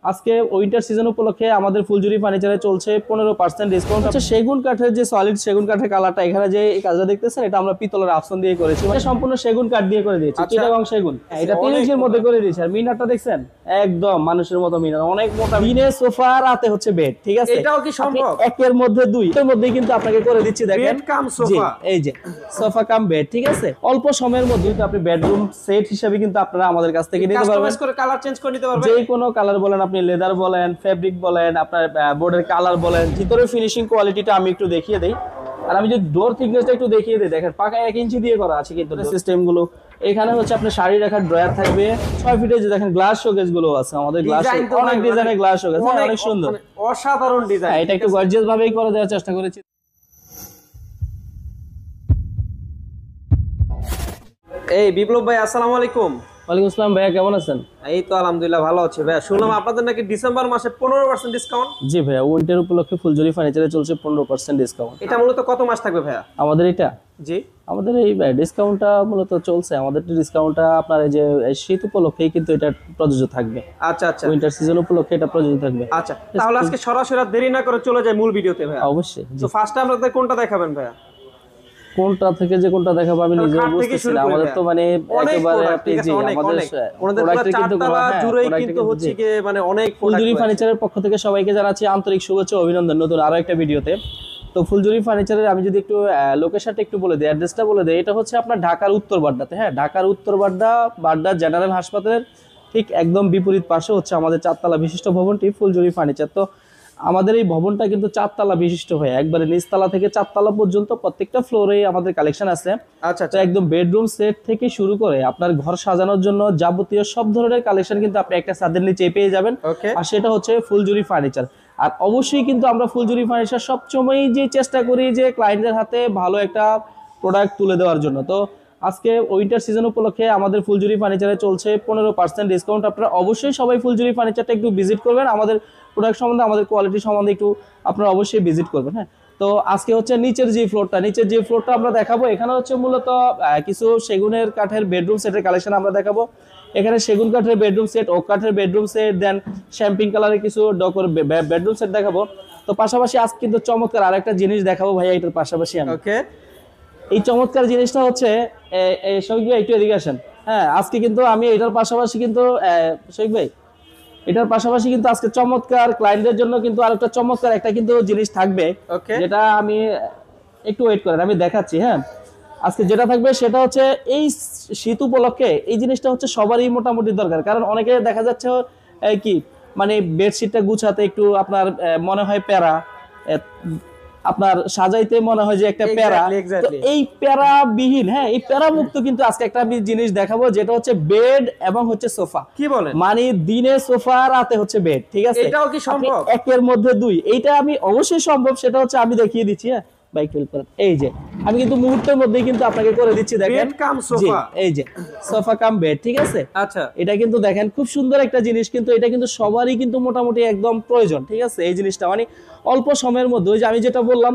আজকে winter season উপলক্ষে আমাদের ফুলজুরি ফার্নিচারে চলছে 15% ডিসকাউন্ট। আচ্ছা, সেগুন কাঠের যে সলিড সেগুন কাঠের কালারটা, এখানে যে এই কাজটা দেখতেছেন এটা আমরা পিতলের আফসন দিয়ে করেছি, মানে সম্পূর্ণ সেগুন কাঠ দিয়ে করে দিয়েছি। চিটাগং সেগুন, এটা 3 ইঞ্চির মধ্যে করে দিয়েছি। আর মিনারটা দেখছেন একদম মানুষের মতো মিনার, অনেক মোটা। দিনে সোফা, রাতে হচ্ছে বেড, ঠিক আছে? এটাও কি সম্ভব? একের মধ্যে দুই, এর মধ্যেই কিন্তু আপনাকে করে দিচ্ছি। দেখেন বেড কাম সোফা, এই যে সোফা কাম বেড, ঠিক আছে? অল্প সময়ের মধ্যে কিন্তু আপনি বেডরুম সেট হিসেবে কিন্তু আপনারা আমাদের কাছ থেকে নিতে পারবেন। কাস্টমাইজ করে কালার চেঞ্জ করে নিতে পারবেন। যে কোনো কালার বলেন, আপনি লেদার বলেন, ফেব্রিক বলেন, আপনার বোর্ডের কালার বলেন, ভিতরে ফিনিশিং কোয়ালিটিটা আমি একটু দেখিয়ে দেই। আর আমি যদি ডোর থিকনেসটা একটু দেখিয়ে দিই, দেখেন পাকা 1 ইঞ্চি দিয়ে করা আছে কিন্তু সিস্টেম গুলো। এখানে হচ্ছে আপনার শাড়ি রাখার ড্রয়ার থাকবে 6 ফিটের, যে দেখেন গ্লাস শোকেস গুলো আছে আমাদের, গ্লাস অনেক ডিজাইনের গ্লাস শোকেস, অনেক সুন্দর, অসাধারণ ডিজাইন। এটা একটু গর্জিয়াস ভাবেই করে দেওয়ার চেষ্টা করেছি। এই বিপ্লব ভাই, আসসালামু আলাইকুম। ওয়ালাইকুম আসসালাম ভাইয়া, কেমন আছেন? এই তো আলহামদুলিল্লাহ ভালো আছি ভাইয়া। শুনলাম আপনাদের নাকি ডিসেম্বর মাসে 15% ডিসকাউন্ট। জি ভাইয়া, উইন্টার উপলক্ষে ফুলজুরি ফার্নিচারে চলছে 15% ডিসকাউন্ট। এটা মূলত কত মাস থাকবে ভাইয়া? আমাদের এটা, জি আমাদের এই ডিসকাউন্টটা মূলত চলছে, আমাদের ডিসকাউন্টটা আপনার এই যে শীত উপলক্ষেই কিন্তু এটা প্রযোজ্য থাকবে। আচ্ছা আচ্ছা, উইন্টার সিজন উপলক্ষে এটা প্রযোজ্য থাকবে। আচ্ছা, তাহলে আজকে সরাসরি আর দেরি না করে চলে যাই মূল ভিডিওতে ভাইয়া। অবশ্যই। তো ফার্স্টে আপনাদের কোনটা দেখাবেন ভাইয়া? কোনটা থেকে যে কোনটা দেখাবো আমি নিজেও বুঝতেছি না। আমাদের তো মানে একেবারে আপনি যে আমাদের প্রোডাক্ট কিন্তু জুড়েই কিন্তু হচ্ছে কি মানে অনেক ফুলজুরি ফার্নিচারের পক্ষ থেকে সবাইকে জানাচ্ছি আন্তরিক শুভেচ্ছা ও অভিনন্দন নতুন আরো একটা ভিডিওতে। তো ফুলজুরি ফার্নিচারের আমি যদি একটু লোকেশনটা একটু বলে দিই, অ্যাড্রেসটা বলে দিই, এটা হচ্ছে আপনার ঢাকার উত্তর বাড্ডাতে। হ্যাঁ, ঢাকার উত্তর বাড্ডা জেনারেল হাসপাতালের ঠিক একদম বিপরীত পাশে হচ্ছে আমাদের 4 তলা বিশিষ্ট ভবনটি ফুলজুরি ফার্নিচার। তো আমাদের এই ভবনটা কিন্তু 4 তলা বিশিষ্ট হয়ে একবারে নিচতলা থেকে 4 তলা পর্যন্ত প্রত্যেকটা ফ্লোরে আমাদের কালেকশন আছে। আচ্ছা, তো একদম বেডরুম সেট থেকে শুরু করে আপনার ঘর সাজানোর জন্য যাবতীয় সব ধরনের কালেকশন কিন্তু আপনি একটা ছাদের নিচে পেয়ে যাবেন। আর সেটা হচ্ছে ফুলজুরি ফার্নিচার। আর অবশ্যই কিন্তু আমরা ফুলজুরি ফার্নিচার সবসময়ই যে চেষ্টা করি যে ক্লায়েন্টদের হাতে ভালো একটা প্রোডাক্ট তুলে দেওয়ার জন্য। তো আজকে উইন্টার সিজন উপলক্ষে আমাদের ফুলজুরি ফার্নিচারে চলছে 15% ডিসকাউন্ট। আপনারা অবশ্যই সবাই ফুলজুরি ফার্নিচারটা একটু ভিজিট করবেন, আমাদের প্রোডাক্ট সম্বন্ধে, আমাদের কোয়ালিটি সম্বন্ধে একটু আপনারা অবশ্যই ভিজিট করবেন। হ্যাঁ, তো আজকে হচ্ছে নিচের যে ফ্লোরটা আমরা দেখাবো। এখানে হচ্ছে মূলত কিছু সেগুনের কাঠের বেডরুম সেটের কালেকশন আমরা দেখাবো। এখানে সেগুন কাঠের বেডরুম সেট, ওক কাঠের বেডরুম সেট, দেন শ্যাম্পিং কালারের কিছু ডকর বেডরুম সেট দেখাবো। তো পাশাপাশি আজকে কিন্তু চমৎকার আরেকটা জিনিস দেখাবো ভাইয়া, এটার পাশাপাশি আমি এই চমৎকার জিনিসটা হচ্ছে শহীদ ভাই একটু এদিকে আসেন। হ্যাঁ, আজকে কিন্তু আমি এটার পাশাপাশি কিন্তু শহীদ ভাই এটার পাশাপাশি কিন্তু আজকে চমৎকার ক্লায়েন্টদের জন্য কিন্তু আরেকটা চমৎকার একটা কিন্তু জিনিস থাকবে, যেটা আমি একটু ওয়েট করেন, আমি দেখাচ্ছি। হ্যাঁ, আজকে যেটা থাকবে সেটা হচ্ছে এই শীত উপলক্ষে এই জিনিসটা হচ্ছে সবারই মোটামুটি দরকার। কারণ অনেকে দেখা যাচ্ছে কি মানে বেডশিটটা গুছাতে একটু আপনার মনে হয় প্যারা, আপনার সাজাইতে মনে হয় যে একটা প্যারা। তো এই প্যারা বিহীন, হ্যাঁ এই প্যারা মুক্ত কিন্তু আজকে একটা আমি জিনিস দেখাবো, যেটা হচ্ছে বেড এবং হচ্ছে সোফা। কি বলেন? মানে দিনে সোফা, রাতে হচ্ছে বেড, ঠিক আছে? এটাও কি সম্ভব? একের মধ্যে দুই, এইটা আমি অবশ্যই সম্ভব, সেটা হচ্ছে আমি দেখিয়ে দিচ্ছি। হ্যাঁ, বাইক হেল্প করেন, এই যে আমি কিন্তু মুহূর্তের মধ্যেই কিন্তু আপনাকে করে দিচ্ছি। দেখেন এই যে সোফা কাম বেড, ঠিক আছে? আচ্ছা, এটা কিন্তু দেখেন খুব সুন্দর একটা জিনিস, কিন্তু এটা কিন্তু সবারই কিন্তু মোটামুটি একদম প্রয়োজন, ঠিক আছে? এই জিনিসটা মানে অল্প সময়ের মধ্যে, ওই যে আমি যেটা বললাম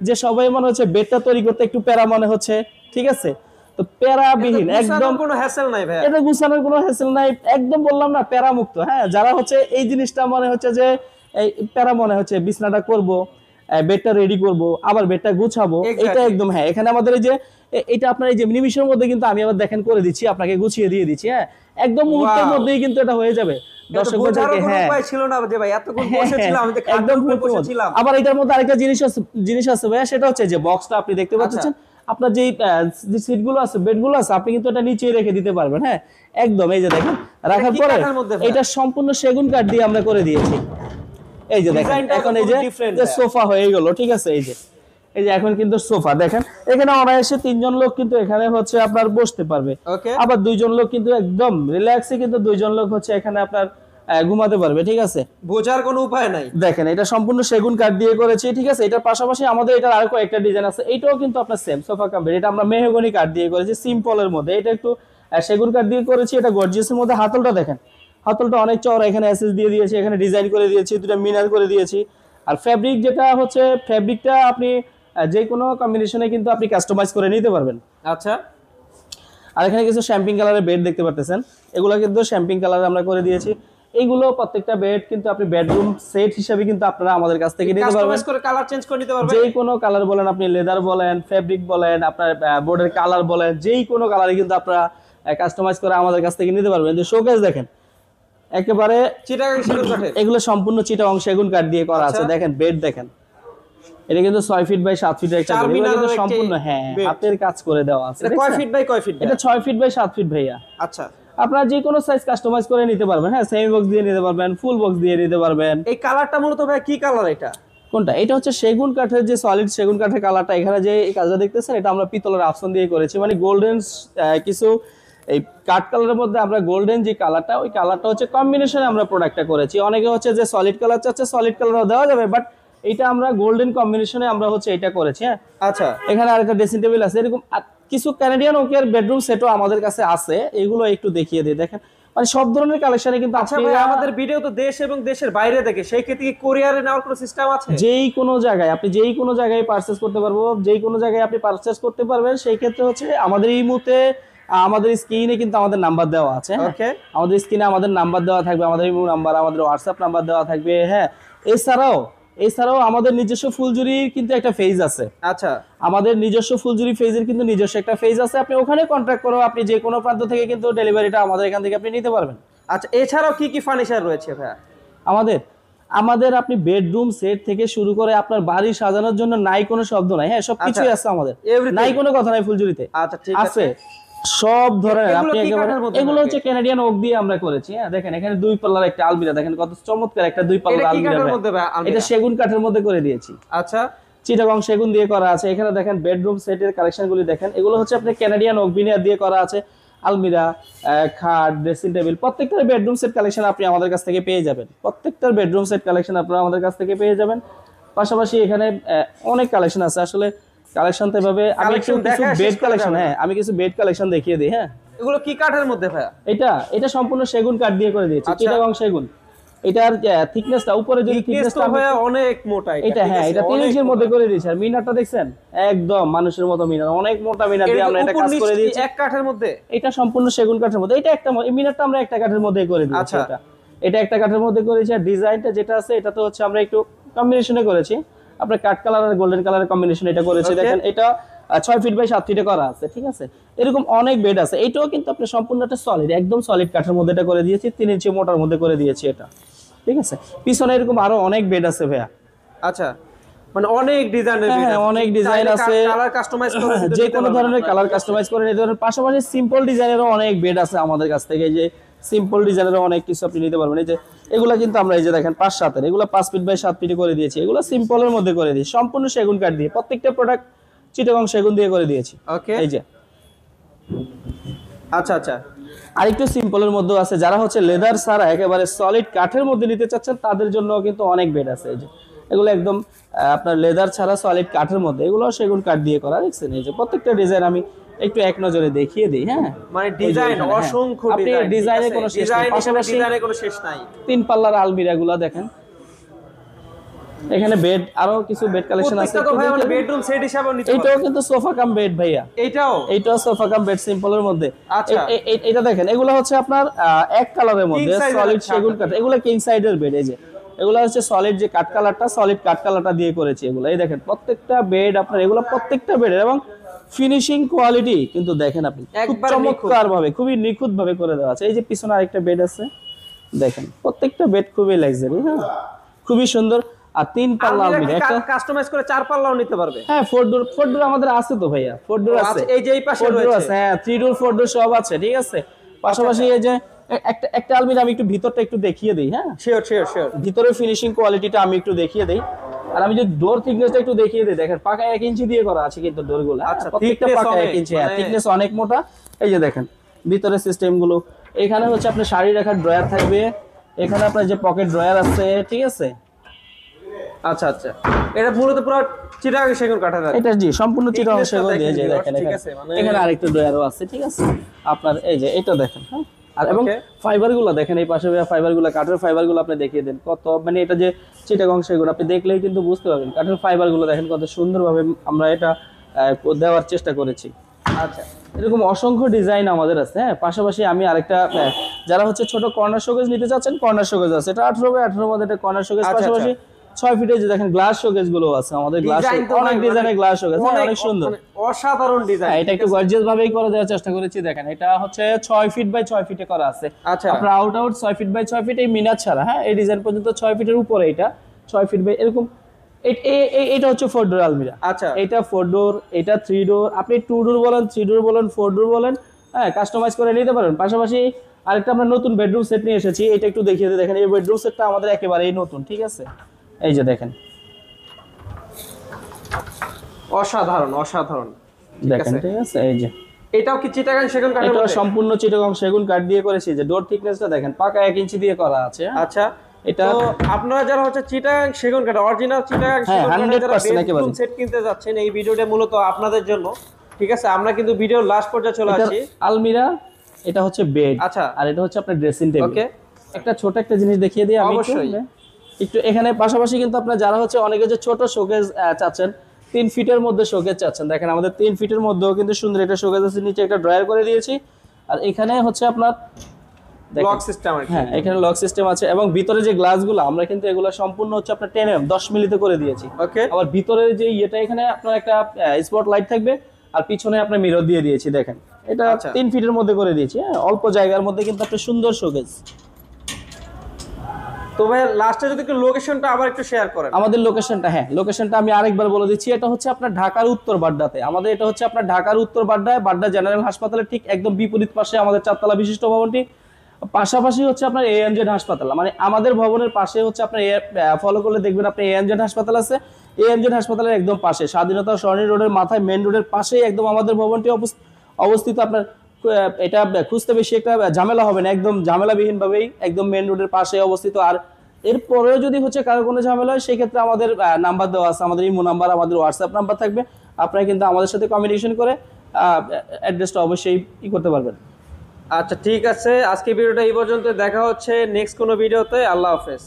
যে সবাই মনে হচ্ছে বেডটা তৈরি করতে একটু প্যারা মনে হচ্ছে, ঠিক আছে? তো প্যারা বিহীন, একদম কোনো হ্যাসেল নাই ভাই, এটা গুছানোর কোনো হ্যাসেল নাই, একদম বললাম না প্যারা মুক্ত। হ্যাঁ, যারা হচ্ছে এই জিনিসটা মনে হচ্ছে যে এই প্যারা মনে হচ্ছে বিছনাটা করব, বেডটা রেডি করব, আবার বেডটা গুছাবো, এটা একদম। হ্যাঁ, এখানে আমাদের এই যে এটা আপনার এই যে নিমিশের মধ্যে কিন্তু আমি আবার দেখেন করে দিচ্ছি, আপনাকে গুছিয়ে দিয়ে দিচ্ছি। হ্যাঁ, একদম মুহূর্তের মধ্যেই কিন্তু এটা হয়ে যাবে। আবার এটার মধ্যে আরেকটা জিনিস আছে ভাইয়া, সেটা হচ্ছে যে বক্সটা আপনি দেখতে পাচ্ছেন, আপনার যে সিটগুলো আছে, বেডগুলো আছে, আপনি কিন্তু এটা নিচে রেখে দিতে পারবেন। হ্যাঁ, একদম এই যে দেখেন রাখার পরে এটা সম্পূর্ণ সেগুন কাঠ দিয়ে আমরা করে দিয়েছি। এই যে দেখেন এখন এই যে সোফা হয়ে গেল, ঠিক আছে? এই যে এখন কিন্তু সোফা দেখেন, এখানে অনায়াসে 3 জন লোক কিন্তু এখানে হচ্ছে আপনার বসতে পারবে। আবার 2 জন লোক কিন্তু একদম রিল্যাক্সে কিন্তু 2 জন লোক হচ্ছে এখানে আপনার ঘুমাতে পারবে, ঠিক আছে? বোঝার কোনো উপায় নাই। দেখেন এটা সম্পূর্ণ সেগুন কাঠ দিয়ে করেছি, ঠিক আছে? এটার পাশাপাশি আমাদের এটার আরো কয়েকটা ডিজাইন আছে, এটাও কিন্তু আপনার সেম সোফা কাম বেড। এটা আমরা মেহগনি কাঠ দিয়ে করেছি সিম্পলের মধ্যে, এটা একটু সেগুন কাঠ দিয়ে করেছি। এটা গর্জিয়াসের মধ্যে হাতলটা দেখেন, হাতলটা অনেক চওড়া, এখানে এসএস দিয়ে দিয়েছি, এখানে ডিজাইন করে দিয়েছি, দুটো মিনার করে দিয়েছি। আর ফেব্রিক যেটা হচ্ছে, ফেব্রিকটা আপনি যে কোনো কম্বিনেশনে কিন্তু আপনি কাস্টমাইজ করে নিতে পারবেন। আচ্ছা, আর এখানে কিছু শ্যাম্পিং কালারের বেড দেখতে পাচ্ছেন, এগুলো কিন্তু শ্যাম্পিং কালার আমরা করে দিয়েছি। এইগুলো প্রত্যেকটা বেড কিন্তু আপনি বেডরুম সেট হিসেবে কিন্তু আপনারা আমাদের কাছ থেকে নিতে পারবেন। কাস্টমাইজ করে কালার চেঞ্জ করে নিতে পারবেন। যে কোনো কালার বলেন, আপনি লেদার বলেন, ফেব্রিক বলেন, আপনার বোর্ডের কালার বলেন, যেই কোনো কালারই কিন্তু আপনারা কাস্টমাইজ করে আমাদের কাছ থেকে নিতে পারবেন। যে শোকেস দেখেন একেবারে চিটাগাং সেগুন কাঠের, এগুলো সম্পূর্ণ চিটাগাং সেগুন কাঠ দিয়ে করা আছে। দেখেন বেড দেখেন, এটা কিন্তু 6 ফিট বাই 7 ফিটের একটা বেড, এটা কিন্তু সম্পূর্ণ হাতের কাজ করে দেওয়া আছে। এটা কয় ফিট বাই কয় ফিট? এটা 6 ফিট বাই 7 ফিট ভাইয়া। আচ্ছা, আপনারা যে কোনো সাইজ কাস্টমাইজ করে নিতে পারবেন। হ্যাঁ, সেমি বক্স দিয়ে নিতে পারবেন, ফুল বক্স দিয়ে নিতে পারবেন। এই কালারটা মূলত ভাই কি কালার এটা? কোনটা? এটা হচ্ছে সেগুন কাঠের, যে সলিড সেগুন কাঠের কালারটা। এখানে যে এই কাজটা দেখতেছেন এটা আমরা পিতলের আফসন দিয়ে করেছি, মানে গোল্ডেন কিছু এই কাঠ কালারের মধ্যে আমরা গোল্ডেন যে কালারটা, ওই কালারটা হচ্ছে কম্বিনেশনে আমরা প্রোডাক্টটা করেছি। অনেকে হচ্ছে যে সলিড কালার চাচ্ছে, সলিড কালারও দেওয়া যাবে, বাট এটা আমরা গোল্ডেন কম্বিনেশনে আমরা হচ্ছে এটা করেছি। হ্যাঁ, আচ্ছা, এখানে আরেকটা ড্রেসিং টেবিল আছে, এরকম কিছু কানাডিয়ান ওকের বেডরুম সেটও আমাদের কাছে আছে, এগুলো একটু দেখিয়ে দিই। দেখেন মানে সব ধরনের কালেকশনে কিন্তু আচ্ছা ভাই, আমাদের ভিডিও তো দেশ এবং দেশের বাইরে থেকে, সেই ক্ষেত্রে কি কোরিয়ারে নেওয়ার কোনো সিস্টেম আছে? যেই কোনো জায়গায় আপনি যেই কোনো জায়গায় পারচেজ করতে পারবো, যেই কোনো জায়গায় আপনি পারচেজ করতে পারবেন। সেই ক্ষেত্রে হচ্ছে আমাদের এই মুহূর্তে আমাদের স্ক্রিনে কিন্তু আমাদের নাম্বার দেওয়া আছে। ওকে, আমাদের স্ক্রিনে আমাদের নাম্বার দেওয়া থাকবে, আমাদের ইমো নাম্বার, আমাদের হোয়াটসঅ্যাপ নাম্বার দেওয়া থাকবে। হ্যাঁ, এছাড়াও আমাদের নিজস্ব ফুলজুরির কিন্তু একটা পেজ আছে। আচ্ছা, আমাদের নিজস্ব ফুলজুরি পেজের কিন্তু নিজস্ব একটা পেজ আছে, আপনি ওখানে কন্ট্যাক্ট করো, আপনি যে কোনো প্রান্ত থেকে কিন্তু ডেলিভারিটা আমাদের এখান থেকে আপনি নিতে পারবেন। আচ্ছা, এছাড়াও কি কি ফার্নিচার রয়েছে ভাই আমাদের আপনি বেডরুম সেট থেকে শুরু করে আপনার বাড়ি সাজানোর জন্য নাই কোনো শব্দ নাই। হ্যাঁ, সবকিছুই আছে আমাদের, নাই কোনো কথা নাই ফুলজুরিতে। আচ্ছা, ঠিক আছে সব ধরনের। আপনি একেবারে এগুলো হচ্ছে থাকে? কানাডিয়ান ওক দিয়ে আমরা করেছি। হ্যাঁ, দেখেন এখানে 2 পাল্লার একটা আলমিরা, দেখেন কত চমৎকার একটা 2 পাল্লার আলমিরা। এটা সেগুন কাঠের মধ্যে করে দিয়েছি। আচ্ছা, চিটাগং সেগুন দিয়ে করা আছে। এখানে দেখেন বেডরুম সেটের কালেকশনগুলি দেখেন, এগুলো হচ্ছে আপনি কানাডিয়ান ওক বিনিয়ার দিয়ে করা আছে। আলমিরা, খাট, ড্রেসিং টেবিল, প্রত্যেকটার বেডরুম সেট কালেকশন আপনি আমাদের কাছ থেকে পেয়ে যাবেন। প্রত্যেকটার বেডরুম সেট কালেকশন আপনারা আমাদের কাছ থেকে পেয়ে যাবেন। পাশাপাশি এখানে অনেক কালেকশন আছে। আসলে কালেকশন তো এভাবে আমি কিছু বেড কালেকশন, হ্যাঁ আমি কিছু বেড কালেকশন দেখিয়ে দিই। হ্যাঁ, এগুলো কি কাঠের মধ্যে ভাই? এটা সম্পূর্ণ সেগুন কাঠ দিয়ে করে দিয়েছি, চিটাগং সেগুন। এটার থিকনেসটা উপরে যদি থিকনেসটা ভাই অনেক মোটা, এটা হ্যাঁ, এটা 3 ইঞ্চির মধ্যে করে দিয়েছি। আর মিনারটা দেখছেন একদম মানুষের মতো মিনার, অনেক মোটা মিনার দিয়ে আমরা এটা কাজ করে দিয়েছি। এক কাঠের মধ্যে, এটা সম্পূর্ণ সেগুন কাঠের মধ্যে। এটা একটা মিনারটা আমরা একটা কাঠের মধ্যে করে দিয়েছি। এটা একটা কাঠের মধ্যে করেছি। আর ডিজাইনটা যেটা আছে এটা তো হচ্ছে আমরা একটু কম্বিনেশনে করেছি, আপনার কাঠ কালার আর গোল্ডেন কালারের কম্বিনেশন এটা করেছি। দেখেন এটা 6 ফিট বাই 7 ফিটে করা আছে। ঠিক আছে, এরকম অনেক বেড আছে। এটাও কিন্তু আপনি সম্পূর্ণ একটা সলিড, একদম সলিড কাঠের মধ্যে এটা করে দিয়েছি, 3 ইঞ্চি মোটার মধ্যে করে দিয়েছি এটা। ঠিক আছে, পিছনে এরকম আরো অনেক বেড আছে ভাইয়া। আচ্ছা, মানে অনেক ডিজাইনের বেড, হ্যাঁ অনেক ডিজাইন আছে, কালার কাস্টমাইজ করে যে কোনো ধরনের কালার কাস্টমাইজ করে নিতে পারবেন। পাশাপাশি সিম্পল ডিজাইনেরও অনেক বেড আছে আমাদের কাছ থেকে, যে সিম্পল ডিজাইনেরও অনেক কিছু আপনি নিতে পারবেন। এই যে এগুলা কিন্তু আমরা এই যে দেখেন 5-7 এগুলো 5 ফিট বাই 7 ফিটে করে দিয়েছি। এগুলো সিম্পলের মধ্যে করে দিয়েছি, সম্পূর্ণ সেগুন কাঠ দিয়ে। প্রত্যেকটা প্রোডাক্ট চিটাগং সেগুন দিয়ে করে দিয়েছি। ওকে, এই যে আচ্ছা আচ্ছা, আরেকটু সিম্পলের মধ্যে আছে, যারা হচ্ছে লেদার ছাড়া একেবারে সলিড কাঠের মধ্যে নিতে চাচ্ছেন তাদের জন্য কিন্তু অনেক বেড আছে। এই যে এগুলো একদম আপনার লেদার ছাড়া সলিড কাঠের মধ্যে, এগুলো সেগুন কাঠ দিয়ে করা। দেখছেন এই যে প্রত্যেকটা ডিজাইন আমি একটু এক নজরে দেখিয়ে দিই। হ্যাঁ, মানে ডিজাইন অসংখ্য ডিজাইন, আপনি ডিজাইনে কোনো শেষ নাই। পাশাপাশি ডিজাইনে কোনো শেষ নাই। 3 পাল্লার আলমিরাগুলো দেখেন, এখানে বেড আরো কিছু বেড কালেকশন আছে। প্রত্যেকটা তো ভাই আমাদের বেডরুম সেট হিসেবে নিতে পারবেন। এটাও কিন্তু সোফা কাম বেড ভাইয়া, এইটাও সোফা কাম বেড সিম্পলের মধ্যে। আচ্ছা, এটা দেখেন এগুলো হচ্ছে আপনার এক কালারের মধ্যে সলিড সেগুন কাঠ, এগুলো কিং সাইডের বেড। এই যে এগুলো হচ্ছে সলিড যে কাঠ কালারটা, সলিড কাঠ কালারটা দিয়ে করেছি এগুলো। এই দেখেন প্রত্যেকটা বেড আপনার, এগুলো প্রত্যেকটা বেড এবং ফিনিশিং কোয়ালিটি কিন্তু দেখেন আপনি খুব চমৎকার ভাবে, খুবই নিখুঁত ভাবে করে দেওয়া আছে। এই যে পিছনে আরেকটা বেড আছে, দেখেন প্রত্যেকটা বেড খুবই লাক্সারি। হ্যাঁ, খুবই সুন্দর। আর 3 পাল্লা আলমিরা, একটা কাস্টমাইজ করে 4 পাল্লাও নিতে পারবে। হ্যাঁ, 4 ডোর আমাদের আছে তো ভাইয়া, 4 ডোর আছে। এই যে এই পাশে রয়েছে, হ্যাঁ 3 ডোর 4 ডোর সব আছে। ঠিক আছে, পাশাপাশি এই যে একটা আলমিরা আমি একটু ভিতরটা একটু দেখিয়ে দেই। হ্যাঁ, শিওর, ভিতরের ফিনিশিং কোয়ালিটিটা আমি একটু দেখিয়ে দেই। আর আমি যে ডোর থিকনেসটা একটু দেখিয়ে দিই, দেখেন পাকা 1 ইঞ্চি দিয়ে করা আছে কিন্তু ডোরগুলো। আচ্ছা, প্রত্যেকটা পাকা 1 ইঞ্চি, হ্যাঁ থিকনেস অনেক মোটা। এই যে দেখেন ভিতরের সিস্টেমগুলো, এখানে হচ্ছে আপনার শাড়ি রাখার ড্রয়ার থাকবে, এখানে আপনার যে পকেট ড্রয়ার আছে। ঠিক আছে, আচ্ছা আচ্ছা, এটা মূলত পুরো চিটাগাং সেগুন কাঠের। এটা জি সম্পূর্ণ চিটাগাং সেগুন দিয়ে। যে দেখেন এখানে আরেকটা ড্রয়ারও আছে। ঠিক আছে, আপনার এই যে এটা দেখেন। হ্যাঁ, আর এবং ফাইবারগুলো দেখেন, এই পাশে ফাইবারগুলো, কাঠের ফাইবারগুলো আপনি দেখিয়ে দেন কত, মানে এটা যে চিটাগং সেগুন আপনি দেখলেই কিন্তু বুঝতে পারবেন। কাঠের ফাইবারগুলো দেখেন কত সুন্দরভাবে আমরা এটা দেওয়ার চেষ্টা করেছি। আচ্ছা, এরকম অসংখ্য ডিজাইন আমাদের আছে। হ্যাঁ, পাশাপাশি আমি আরেকটা যারা হচ্ছে ছোট কর্নার শোকেস নিতে চাচ্ছেন, কর্নার শোকেস আছে, এটা 18x18 মধ্যে একটা কর্নার শোকেস। পাশাপাশি 6 ফিটে যে দেখেন গ্লাস শোকেস গুলো আছে আমাদের, গ্লাস অনেক ডিজাইনের গ্লাস শোকেস, অনেক সুন্দর, অসাধারণ ডিজাইন। এটা একটু গর্জিয়াস ভাবেই করে দেওয়ার চেষ্টা করেছি। দেখেন এটা হচ্ছে 6 ফিট বাই 6 ফিটে করা আছে। আচ্ছা, আপনার আউট 6 ফিট বাই 6 ফিট, এই মিনার ছাড়া। হ্যাঁ, এই ডিজাইন পর্যন্ত 6 ফিটের উপরে, এটা 6 ফিট বাই এরকম। এটা হচ্ছে 4 ডোর আলমিরা। আচ্ছা, এটা 4 ডোর, এটা 3 ডোর, আপনি 2 ডোর বলেন, 3 ডোর বলেন, 4 ডোর বলেন, হ্যাঁ, কাস্টমাইজ করে নিতে পারেন। পাশাপাশি আরেকটা আমরা নতুন বেডরুম সেট নিয়ে এসেছি, এটা একটু দেখিয়ে দিই। দেখেন এই বেডরুম সেটটা আমাদের একেবারেই নতুন, ঠিক আছে? এই যে দেখেন, অসাধারণ অসাধারণ, দেখেন, ঠিক আছে? এই যে এটাও কি চিটাগাং সেগুন কাঠের এটা মধ্যে? সম্পূর্ণ চিটাগং সেগুন কাঠ দিয়ে করেছি। যে ডোর থিকনেসটা দেখেন, পাকা 1 ইঞ্চি দিয়ে করা আছে। আচ্ছা, এটা তো আপনারা যারা হচ্ছে চিটাগাং সেগুন কাঠ, অরিজিনাল চিটাগাং হ্যাঁ, সেগুন কাঠের যারা 100% একেবারে। বেডরুম সেট কিনতে যাচ্ছেন, এই ভিডিওটা মূলত আপনাদের জন্য। ঠিক আছে, আমরা কিন্তু ভিডিওর লাস্ট পর্যায়ে চলে আসছি। আলমিরা, এটা হচ্ছে বেড, আচ্ছা, আর এটা হচ্ছে আপনার ড্রেসিং টেবিল। ওকে, একটা ছোট একটা জিনিস দেখিয়ে দিই আমি অবশ্যই। একটু এখানে। পাশাপাশি কিন্তু আপনার যারা হচ্ছে অনেকে যে ছোট শোকেস চাচ্ছেন, 3 ফিটের মধ্যে শোকেস চাচ্ছেন, দেখেন আমাদের 3 ফিটের মধ্যেও কিন্তু সুন্দর একটা শোকেস আছে। নিচে একটা ড্রয়ার করে দিয়েছি, আর এখানে হচ্ছে আপনার লক সিস্টেম আছে। হ্যাঁ, এখানে লক সিস্টেম আছে, এবং ভিতরে যে গ্লাসগুলো আমরা কিন্তু এগুলো সম্পূর্ণ হচ্ছে আপনার 10 মিলিতে করে দিয়েছি। ওকে, আবার ভিতরে যে ইয়েটা, এখানে আপনার একটা স্পট লাইট থাকবে, আর পিছনে আপনার মিরর দিয়ে দিয়েছি। দেখেন এটা 3 ফিটের মধ্যে করে দিয়েছি। হ্যাঁ, অল্প জায়গার মধ্যে কিন্তু একটা সুন্দর শোকেস। তো ভাই লাস্টে যদি একটু লোকেশনটা আবার একটু শেয়ার করেন। আমাদের লোকেশনটা, হ্যাঁ, লোকেশনটা আমি আরেকবার বলে দিচ্ছি। এটা হচ্ছে আপনার ঢাকার উত্তর বাড্ডাতে। আমাদের এটা হচ্ছে আপনার ঢাকার উত্তর বাড্ডায়, বাড্ডা জেনারেল হাসপাতালের ঠিক একদম বিপরীত পাশে আমাদের 4 তলা বিশিষ্ট ভবনটি। পাশাপাশি হচ্ছে আপনার এএমজেড হাসপাতাল, মানে আমাদের ভবনের পাশে হচ্ছে আপনার ফলো করলে দেখবেন আপনি এএমজেড হাসপাতাল আছে। এএমজেড হাসপাতালের একদম পাশে, স্বাধীনতা সরণি রোডের মাথায়, মেন রোডের পাশেই একদম আমাদের ভবনটি অবস্থিত। আপনার এটা খুঁজতে বেশি একটা ঝামেলা হবে না, একদম ঝামেলাবিহীন ভাবেই একদম মেন রোডের পাশে অবস্থিত। আর এরপরেও যদি হচ্ছে কারো কোনো ঝামেলা হয়, সেক্ষেত্রে আমাদের নাম্বার দেওয়া আছে, আমাদের ইমো নাম্বার, আমাদের হোয়াটসঅ্যাপ নাম্বার থাকবে। আপনারা কিন্তু আমাদের সাথে কমিউনিকেশন করে অ্যাড্রেসটা অবশ্যই করতে পারবেন। আচ্ছা, ঠিক আছে, আজকে ভিডিওটা এই পর্যন্ত। দেখা হচ্ছে নেক্সট কোনো ভিডিওতে। আল্লাহ হাফেজ।